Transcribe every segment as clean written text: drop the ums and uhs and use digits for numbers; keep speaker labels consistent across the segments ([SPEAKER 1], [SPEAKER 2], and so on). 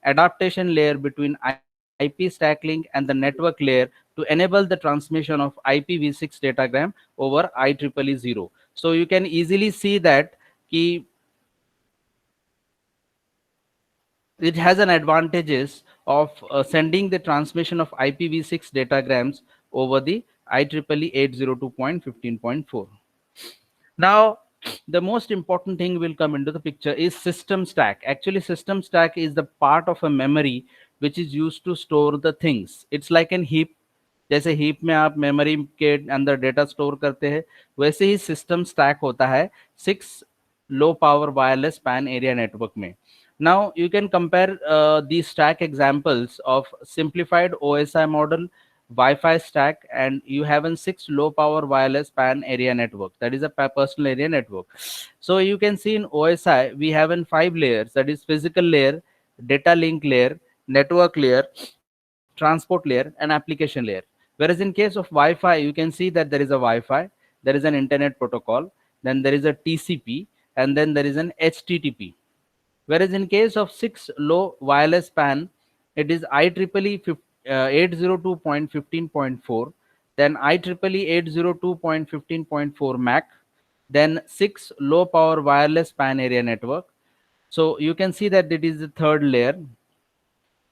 [SPEAKER 1] adaptation layer between IP stack link and the network layer to enable the transmission of IPv6 datagram over IEEE 0. So you can easily see that कि it has an advantages of sending the transmission of IPv6 datagrams over the IEEE 802.15.4. Now, the most important thing will come into the picture is system stack. Actually, system stack is the part of a memory which is used to store the things. It's like an heap. जैसे heap में आप memory के अंदर data store करते हैं, वैसे ही system stack होता है 6 low power wireless pan area network में. Now you can compare these stack examples of simplified OSI model, Wi-Fi stack, and you have a 6 low power wireless PAN area network. That is a personal area network. So you can see in OSI we have in 5 layers. That is physical layer, data link layer, network layer, transport layer, and application layer. Whereas in case of Wi-Fi, you can see that there is a Wi-Fi, there is an internet protocol, then there is a TCP, and then there is an HTTP. Whereas in case of 6 low wireless PAN, it is IEEE 802.15.4, then IEEE 802.15.4 MAC, then 6 low power wireless PAN area network. So you can see that it is the third layer,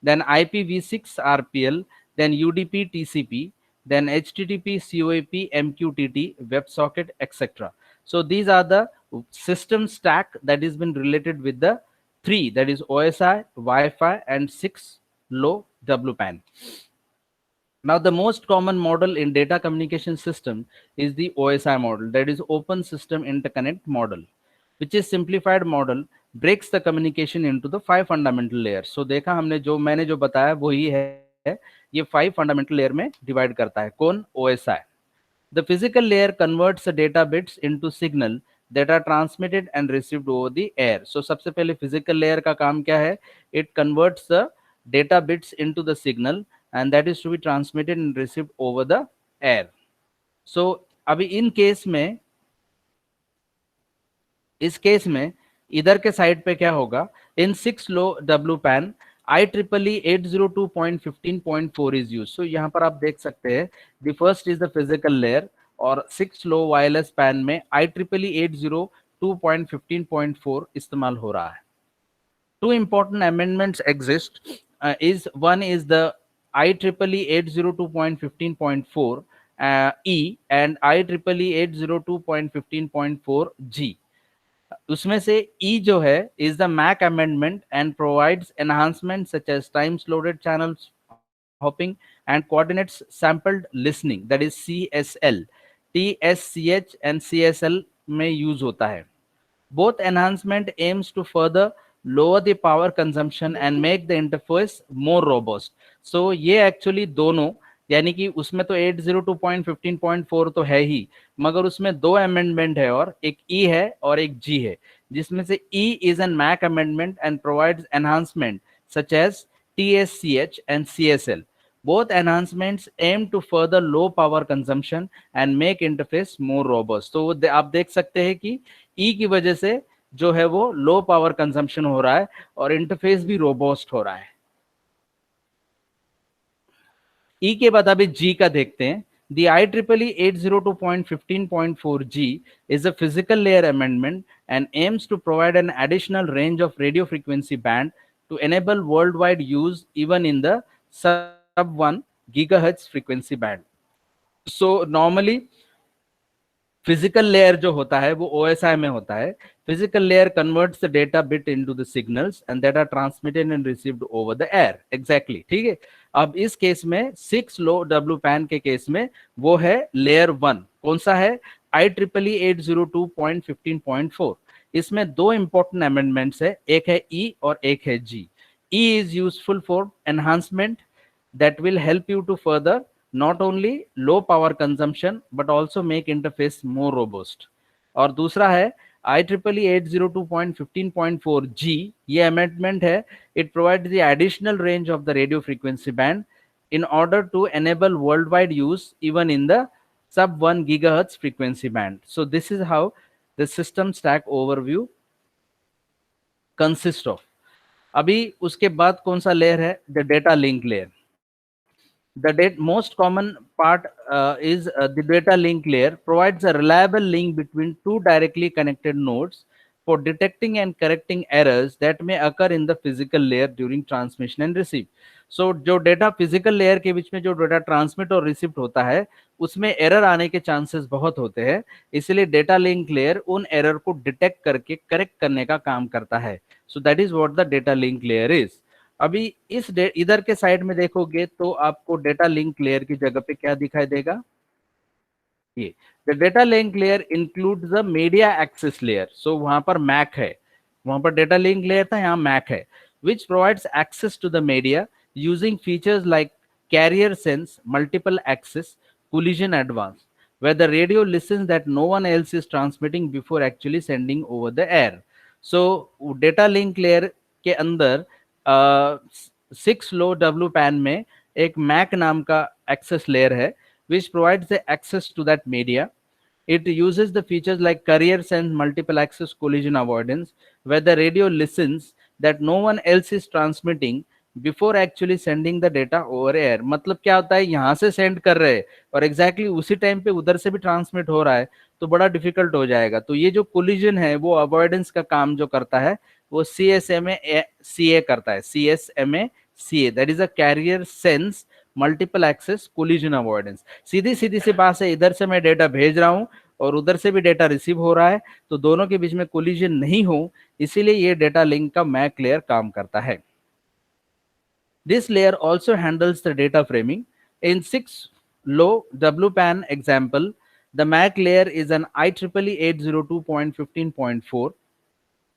[SPEAKER 1] then IPv6 RPL, then UDP TCP, then HTTP COAP MQTT WebSocket, etc. So these are the system stack that has been related with the three, that is OSI, Wi-Fi, and 6 low WPAN. Now the most common model in data communication system is the OSI model, that is Open System Interconnect model, which is simplified model, breaks the communication into the 5 fundamental layers. So देखा हमने जो मैंने जो बताया वही है, ये 5 fundamental layer में divide करता है. कौन? OSI. The physical layer converts the data bits into signal that are transmitted and received over the air. So सबसे पहले physical layer का काम क्या है? It converts the data bits into the signal and that is to be transmitted and received over the air. So अभी in case में, इस case में इधर के साइड पे क्या होगा? इन 6 लो WPAN IEEE 802.15.4 is used. So यहाँ पर आप देख सकते हैं, the first is the physical layer और 6 लो वायरलेस पैन में IEEE 802.15.4 इस्तेमाल हो रहा है. Two important amendments exist. One is the IEEE 802.15.4 E and IEEE 802.15.4 G. उसमें से E जो है is the MAC amendment and provides enhancements such as time slotted channels hopping and coordinates sampled listening, that is CSL. TSCH and CSL में use होता है. Both enhancement aims to further lower the power consumption and make the interface more robust. So ये actually दोनों, यानी कि उसमें तो 802.15.4 तो है ही, मगर उसमें दो अमेंडमेंट है और एक ई है और एक जी है, जिसमें से E is an MAC amendment and provides enhancement such as TSCH and CSL. Both enhancements aim to further low power consumption and make interface more robust. तो आप देख सकते हैं कि ई की वजह से जो है वो लो पावर कंजम्पशन हो रहा है और इंटरफेस भी रोबोस्ट हो रहा है. ई के बाद अभी जी का देखते हैं. The IEEE 802.15.4G is a physical layer amendment and aims to provide an additional range of radio frequency band to enable worldwide use even in the sub 1 gigahertz frequency band. So normally physical layer जो होता है वो OSI में होता है. Physical layer converts the data bit into the signals and that are transmitted and received over the air. Exactly, ठीक है. अब इस केस में 6 लो WPAN के केस में वो है लेयर 1. कौन सा है? IEEE 802.15.4. इसमें दो इंपॉर्टेंट अमेंडमेंट्स है, एक है ई और एक है जी. E is useful for enhancement that will help you to further not only low power consumption but also make interface more robust. और दूसरा है IEEE 802.15.4G. ये amendment है, it provides the additional range of the radio frequency band in order to enable worldwide use even in the sub 1 gigahertz frequency band. So this is how the system stack overview consists of. अभी उसके बाद कौन सा layer है? The data link layer. The most common part is the data link layer provides a reliable link between two directly connected nodes for detecting and correcting errors that may occur in the physical layer during transmission and receive. So जो data physical layer के बीच में जो data transmit और receive होता है उसमें error आने के चांसेस बहुत होते हैं, इसलिए डेटा लिंक लेयर उन एरर को डिटेक्ट करके करेक्ट करने का काम करता है. So that is what the data link layer is. अभी इधर के साइड में देखोगे तो आपको डेटा लिंक लेयर की जगह पे क्या दिखाई देगा? ये the data link layer include the media access layer. So वहां पर मैक है, वहां पर डेटा लिंक लेयर था, यहाँ मैक है, which provides access to the media using features like carrier sense, multiple access, collision advance, where the radio listens that no one else is transmitting before actually sending over the air. So data link layer के अंदर 6 low W pan में एक Mac नाम का access layer है which provides the access to that media. It uses the features like carrier sense, multiple access, collision avoidance, where the radio listens that no one else is transmitting before actually sending the data over air. मतलब क्या होता है, यहाँ से send कर रहे हैं और एग्जैक्टली उसी टाइम पे उधर से भी ट्रांसमिट हो रहा है तो बड़ा डिफिकल्ट हो जाएगा. तो ये जो कोलिजन है वो अवॉइडेंस का काम जो करता है वो CSMA-CA करता है. CSMA-CA that is a carrier sense multiple access collision avoidance. सीधी सीधी सी बात है, इधर से मैं डेटा भेज रहा हूँ और उधर से भी डेटा रिसीव हो रहा है तो दोनों के बीच में कोलिजन नहीं हो, इसीलिए ये डेटा लिंक का मैक लेयर काम करता है. This layer also handles the data framing. In 6-low WPAN example, the MAC layer is an IEEE 802.15.4.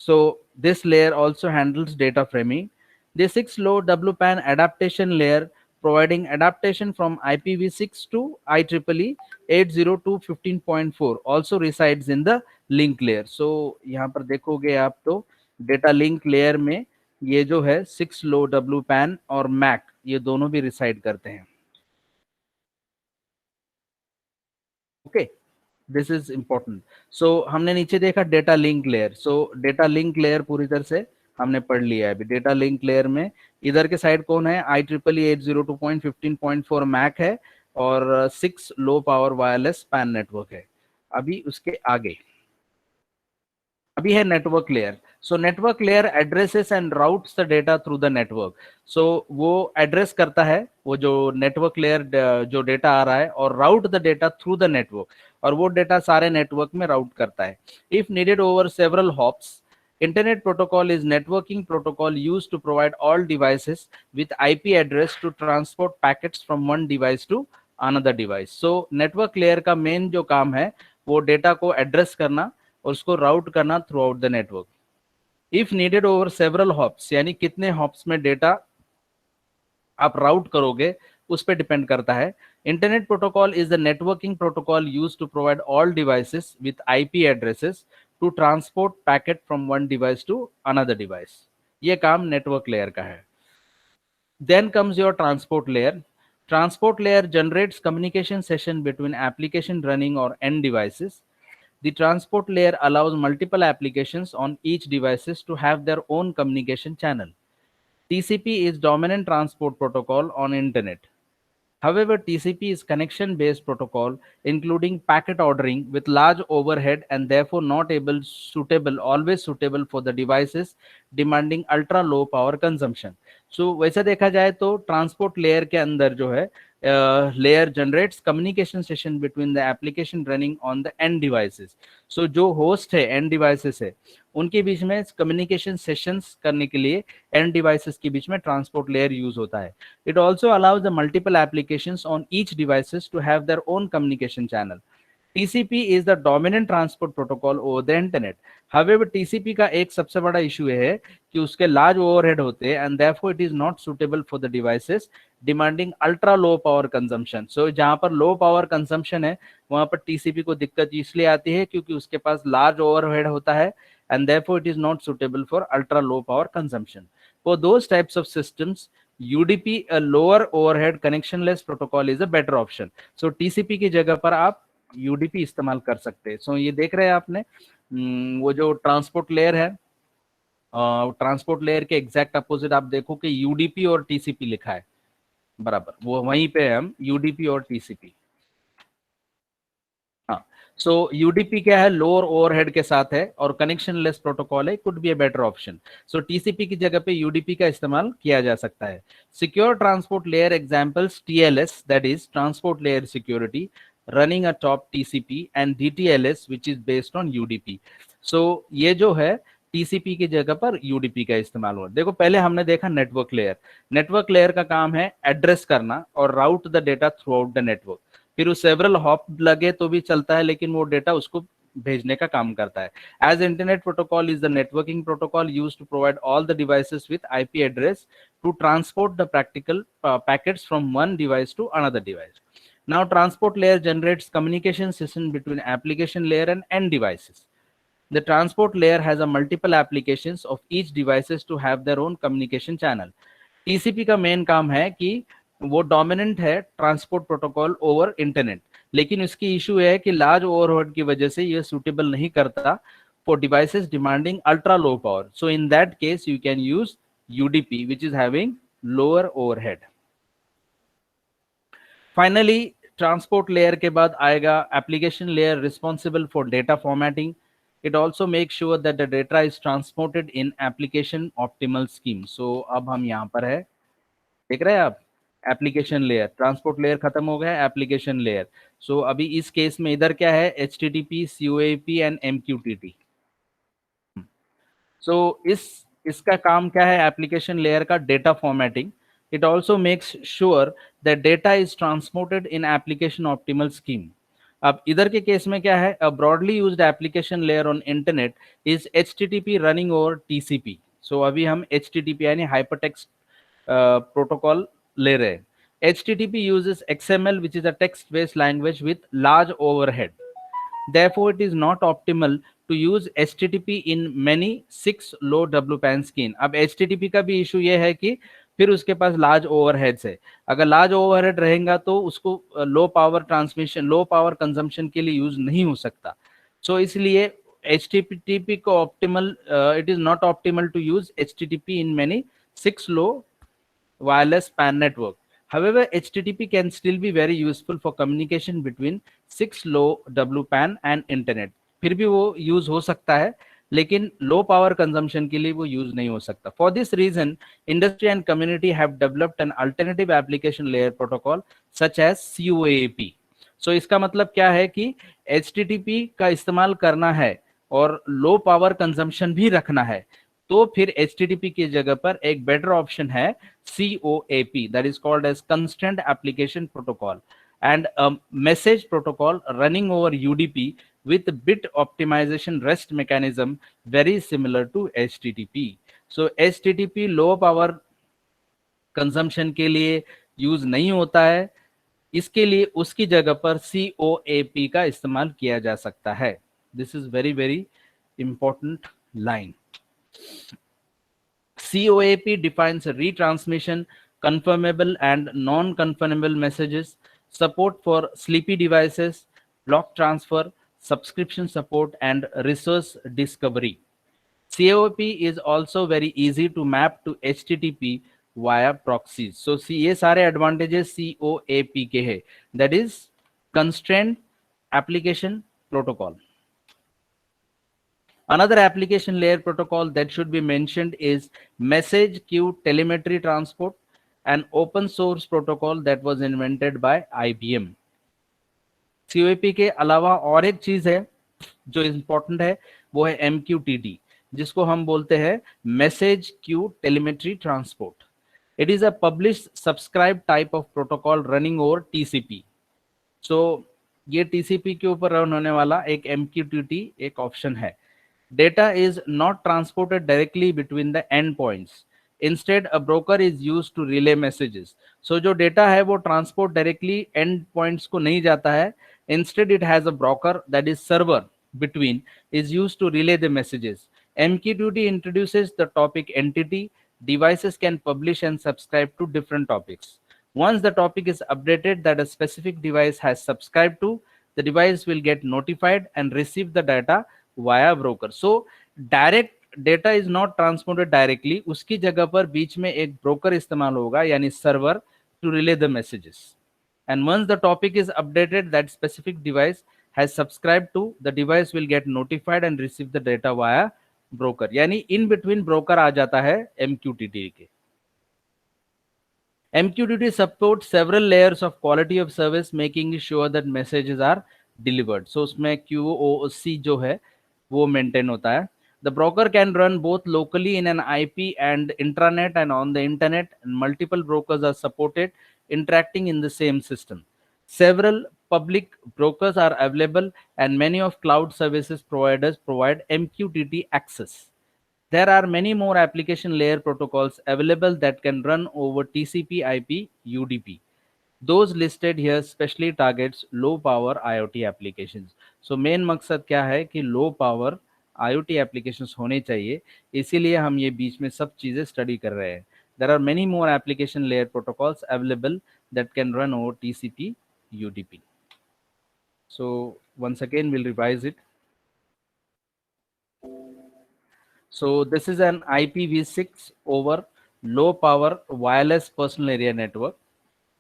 [SPEAKER 1] So this layer also handles data framing. The 6-low WPAN adaptation layer providing adaptation from IPv6 to IEEE 802.15.4 also resides in the link layer. So यहाँ पर देखोगे आप तो data link layer में ये जो है 6 low W PAN और मैक ये दोनों भी रिसाइड करते हैं. Okay, this is important. So हमने नीचे देखा data link layer. So data link layer पूरी तरह से हमने पढ़ लिया है. अभी डेटा लिंक लेयर में इधर के साइड कौन है? IEEE 802.15.4 मैक है और 6 low power wireless PAN network है. अभी उसके आगे अभी है network layer. So network layer addresses and routes the data through the network. So वो एड्रेस करता है वो जो नेटवर्क लेयर जो डेटा आ रहा है और route the data through the network, और वो डेटा सारे नेटवर्क में राउट करता है. If needed over several hops, Internet protocol is networking protocol used to provide all devices with IP address to transport packets from one device to another device. So network layer का main जो काम है वो data को address करना और उसको राउट करना through out the network. If needed over several hops, यानी कितने हॉप्स में डेटा आप राउट करोगे उस पर डिपेंड करता है. Internet protocol is the networking protocol used to provide all devices with IP addresses to transport packet from one device to another device. ये काम नेटवर्क लेयर का है. Then comes your transport layer. Transport layer generates communication session between application running or end devices. The transport layer allows multiple applications on each devices to have their own communication channel. TCP is dominant transport protocol on internet. However, TCP is connection-based protocol, including packet ordering with large overhead and therefore not always suitable for the devices demanding ultra low power consumption. So वैसा देखा जाए तो transport layer के अंदर जो है layer generates communication session between the application running on the end devices. So जो host है एंड डिवाइसेस है उनके बीच में कम्युनिकेशन सेशंस करने के लिए एंड डिवाइसेस के बीच में ट्रांसपोर्ट लेयर यूज होता है. It also allows the multiple applications on each devices to have their own communication channel. TCP is the dominant transport protocol over the internet. However, TCP का एक सबसे बड़ा issue है कि उसके large overhead होते हैं and therefore it is not suitable for the devices demanding ultra low power consumption. So जहाँ पर low power consumption है वहाँ पर TCP को दिक्कत इसलिए आती है क्योंकि उसके पास large overhead होता है and therefore it is not suitable for ultra low power consumption. For those types of systems, UDP, a lower overhead connectionless protocol, is a better option. So TCP की जगह पर आप UDP इस्तेमाल कर सकते हैं. So ये देख रहे हैं आपने वो जो ट्रांसपोर्ट लेयर है ट्रांसपोर्ट लेयर के एग्जैक्ट अपोजिट आप देखो कि यूडीपी और टीसीपी लिखा है, बराबर वो वहीं पे है, हम यूडीपी और टीसीपी। हाँ, सो यूडीपी क्या है, लोअर ओवरहेड के साथ है और कनेक्शन लेस प्रोटोकॉल है, could be a better option. So TCP की जगह पे यूडीपी का इस्तेमाल किया जा सकता है। Secure transport layer examples TLS, that is transport layer security, running atop TCP and DTLS which is based on UDP। सो ये जो है टीसीपी की जगह पर यूडीपी का इस्तेमाल हुआ। देखो पहले हमने देखा नेटवर्क लेयर, नेटवर्क लेयर का काम है एड्रेस करना और route the data through out the network. फिर उस सेवरल हॉप लगे तो भी चलता है, लेकिन वो डेटा उसको भेजने का काम करता है। As internet protocol is the networking protocol used to provide all the devices with IP address to transport the practical packets from one device to another device. Now transport layer generates communication system between application layer and end devices. The transport layer has a multiple applications of each devices to have their own communication channel. TCP का main काम है कि वो dominant है transport protocol over internet, लेकिन उसकी issue है कि लार्ज ओवरहेड की वजह से ये सूटेबल नहीं करता for devices demanding ultra low power. So in that case you can use UDP which is having lower overhead. Finally transport layer के बाद आएगा application layer responsible for data formatting. It also make sure that the data is transported in application optimal scheme. So अब हम यहाँ पर है, देख रहे हैं आप, एप्लीकेशन लेयर, ट्रांसपोर्ट लेयर खत्म हो गया, एप्लीकेशन लेयर। सो अभी इस केस में इधर क्या है, HTTP, COAP and MQTT। So इसका काम क्या है, एप्लीकेशन लेयर का data formatting. It also makes sure that data is transported in application optimal scheme. अब इधर के केस में क्या है, a broadly used application layer on internet is HTTP running over TCP। So अभी हम HTTP यानी हाइपरटेक्स्ट प्रोटोकॉल ले रहे हैं। HTTP uses XML which is a text based language with large overhead. Therefore, it is not optimal to use HTTP in many 6 low WPAN skin। अब HTTP का भी issue ये है कि फिर उसके पास लार्ज ओवरहेड्स है। अगर लार्ज ओवरहेड रहेगा तो उसको low power transmission, low power consumption के लिए यूज नहीं हो सकता। सो इसलिए HTTP को optimal, it is not optimal to use HTTP in many 6 low wireless PAN network. However, HTTP can still be very useful for communication between 6 low WPAN and internet। फिर भी वो यूज हो सकता है, लेकिन लो पावर कंजम्पशन के लिए वो यूज नहीं हो सकता। For this reason industry and community have developed an alternative application layer protocol such as COAP। सो इसका मतलब क्या है कि HTTP का इस्तेमाल करना है और लो पावर कंजम्पशन भी रखना है, तो फिर HTTP की जगह पर एक बेटर ऑप्शन है COAP, that is called as Constraint Application Protocol, and a message protocol running over UDP with bit optimization REST mechanism very similar to HTTP। So HTTP low power consumption के लिए use नहीं होता है, इसके लिए उसकी जगह पर COAP का इस्तेमाल किया जा सकता है। This is very very important line. COAP defines retransmission, confirmable and non-confirmable messages, support for sleepy devices, block transfer, subscription support, and resource discovery। COAP is also very easy to map to HTTP via proxies। So ये सारे advantages COAP के हैं, that is Constraint Application Protocol। Another application layer protocol that should be mentioned is message queue telemetry transport, an open source protocol that was invented by IBM। COAP के अलावा और एक चीज है जो इंपॉर्टेंट है, वो है MQTT, जिसको हम बोलते हैं message queue telemetry transport. It is a publish subscribe type of protocol running over TCP। सो ये TCP के ऊपर रन होने वाला एक MQTT एक ऑप्शन है। Data is not transported directly between the endpoints. Instead, a broker is used to relay messages। So जो data है वो transport directly endpoints को नहीं जाता है। Instead, it has a broker, that is server between, is used to relay the messages। MQTT introduces the topic entity. Devices can publish and subscribe to different topics। Once the topic is updated that a specific device has subscribed to, the device will get notified and receive the data via broker। So direct data is not transported directly, उसकी जगह पर बीच में एक broker इस्तेमाल होगा यानी server to relay the messages, and once the topic is updated, that specific device has subscribed to, the device will get notified and receive the data via broker. यानी in between broker आ जाता है MQTT के. MQTT supports several layers of quality of service, making sure that messages are delivered. So उसमें QoC जो है वो maintain होता है. The broker can run both locally in an IP and intranet and on the internet, and multiple brokers are supported interacting in the same system. Several public brokers are available, and many of cloud services providers provide MQTT access. There are many more application layer protocols available that can run over TCP IP UDP. Those listed here specially targets low power IoT applications. So main मकसद क्या है कि low power IoT applications होने चाहिए, इसीलिए हम ये बीच में सब चीजें स्टडी कर रहे हैं. There are many more application layer protocols available that can run over TCP UDP. So once again we'll revise it. So this is an IPv6 over low power wireless personal area network.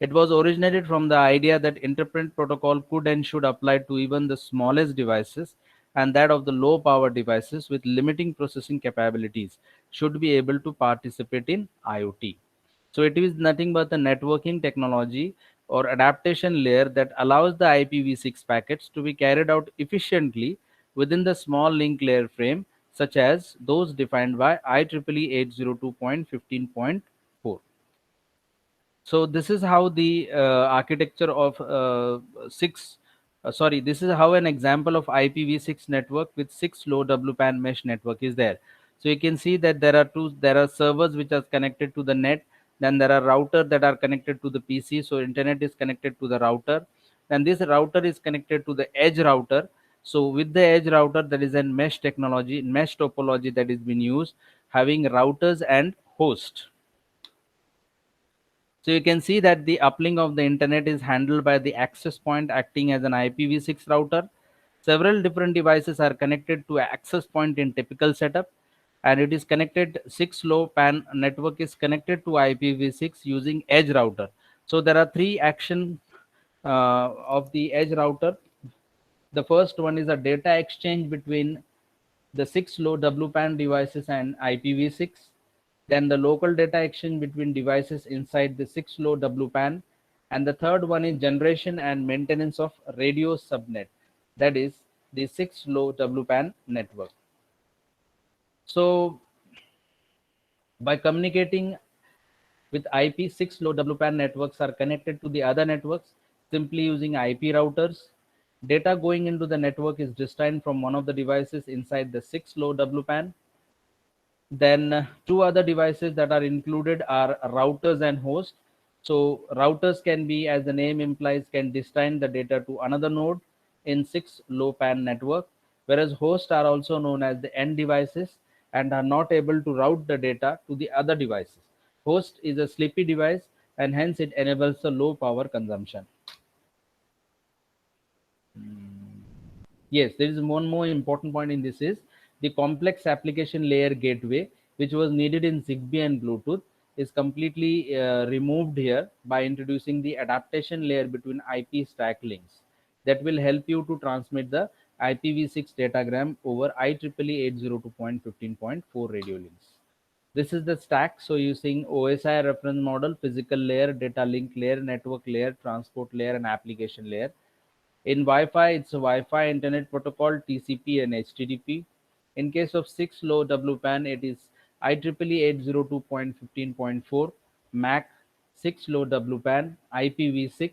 [SPEAKER 1] It was originated from the idea that internet protocol could and should apply to even the smallest devices, and that of the low power devices with limiting processing capabilities should be able to participate in IoT. So it is nothing but the networking technology or adaptation layer that allows the IPv6 packets to be carried out efficiently within the small link layer frame, such as those defined by IEEE 802.15.4. So this is how the architecture of this is how an example of IPv6 network with 6 low WPAN mesh network is there. So you can see that there are servers which are connected to the net, then there are routers that are connected to the PC, so internet is connected to the router, then this router is connected to the edge router. So with the edge router, there is a mesh technology, mesh topology that is being used, having routers and host. So you can see that the uplink of the internet is handled by the access point acting as an IPv6 router. Several different devices are connected to access point in typical setup, and it is connected 6 low pan network is connected to IPv6 using edge router. So there are three action of the edge router. The first one is a data exchange between the 6 low WPAN devices and IPv6. Then the local data exchange between devices inside the 6 low WPAN. And the third one is generation and maintenance of radio subnet, that is the 6 low WPAN network. So by communicating with IP, 6 low WPAN networks are connected to the other networks simply using IP routers. Data going into the network is destined from one of the devices inside the 6 low WPAN. Then two other devices that are included are routers and hosts. So routers can be, as the name implies, can destine the data to another node in 6 low pan network, whereas hosts are also known as the end devices and are not able to route the data to the other devices. Host is a sleepy device and hence it enables a low power consumption. Yes, there is one more important point in this is the complex application layer gateway, which was needed in Zigbee and Bluetooth, is completely removed here by introducing the adaptation layer between IP stack links that will help you to transmit the IPv6 datagram over IEEE 802.15.4 radio links. This is the stack. So using OSI reference model, physical layer, data link layer, network layer, transport layer, and application layer. In Wi-Fi, it's a Wi-Fi Internet Protocol, TCP and HTTP. In case of 6 low WPAN, it is IEEE 802.15.4, MAC, 6 low WPAN, IPv6,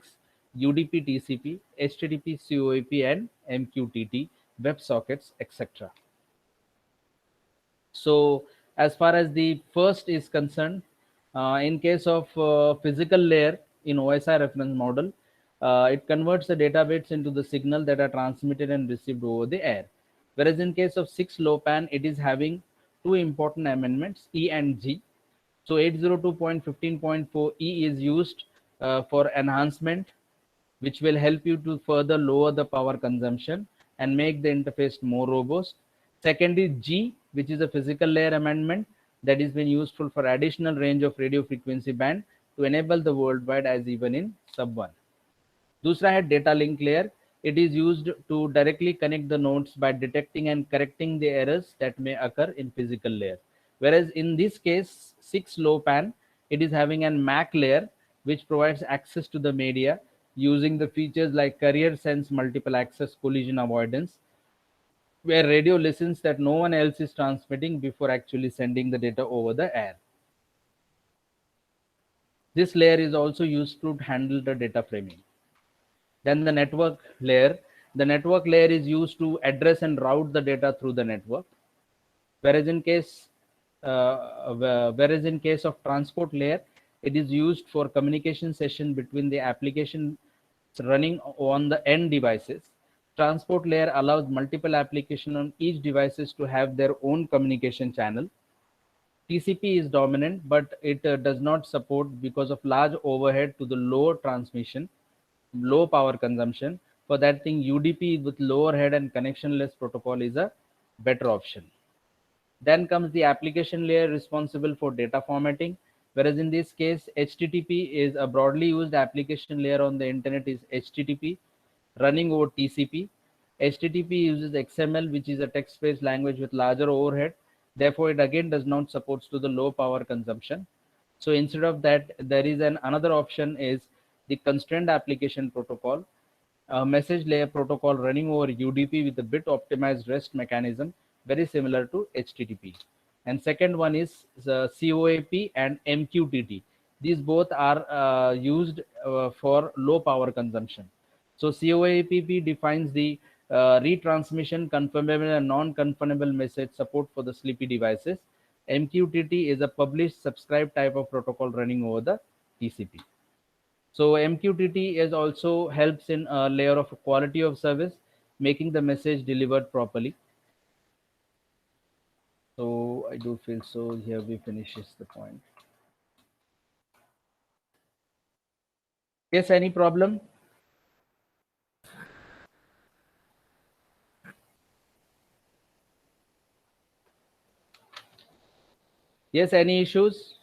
[SPEAKER 1] UDP TCP, HTTP COAP, and MQTT, WebSockets, etc. So as far as the first is concerned, in case of physical layer in OSI reference model, it converts the data bits into the signal that are transmitted and received over the air. Whereas in case of 6 low pan, it is having two important amendments, E and G. So 802.15.4 E is used for enhancement, which will help you to further lower the power consumption and make the interface more robust. Second is G, which is a physical layer amendment that is been useful for additional range of radio frequency band to enable the worldwide as even in sub 1. दूसरा है data link layer. It is used to directly connect the nodes by detecting and correcting the errors that may occur in physical layer. Whereas in this case, 6LoWPAN, it is having an MAC layer which provides access to the media using the features like carrier sense multiple access collision avoidance, where radio listens that no one else is transmitting before actually sending the data over the air. This layer is also used to handle the data framing. Then the network layer. The network layer is used to address and route the data through the network. Whereas in case of transport layer, it is used for communication session between the application running on the end devices. Transport layer allows multiple application on each devices to have their own communication channel. TCP is dominant, but it does not support because of large overhead to the low transmission, low power consumption. For that thing, UDP with lower head and connectionless protocol is a better option. Then comes the application layer responsible for data formatting, whereas in this case, HTTP is a broadly used application layer on the internet is HTTP running over TCP. HTTP uses XML, which is a text-based language with larger overhead. Therefore, it again does not support to the low power consumption. So instead of that, there is another option is the constrained application protocol, a message layer protocol running over UDP with a bit optimized REST mechanism, very similar to HTTP. And second one is the COAP and MQTT. These both are used for low power consumption. So COAPP defines the retransmission, confirmable and non-confirmable message support for the sleepy devices. MQTT is a published subscribe type of protocol running over the TCP. So MQTT is also helps in a layer of quality of service, making the message delivered properly. So I do feel so here we finishes the point. Yes, any problem? Yes, any issues?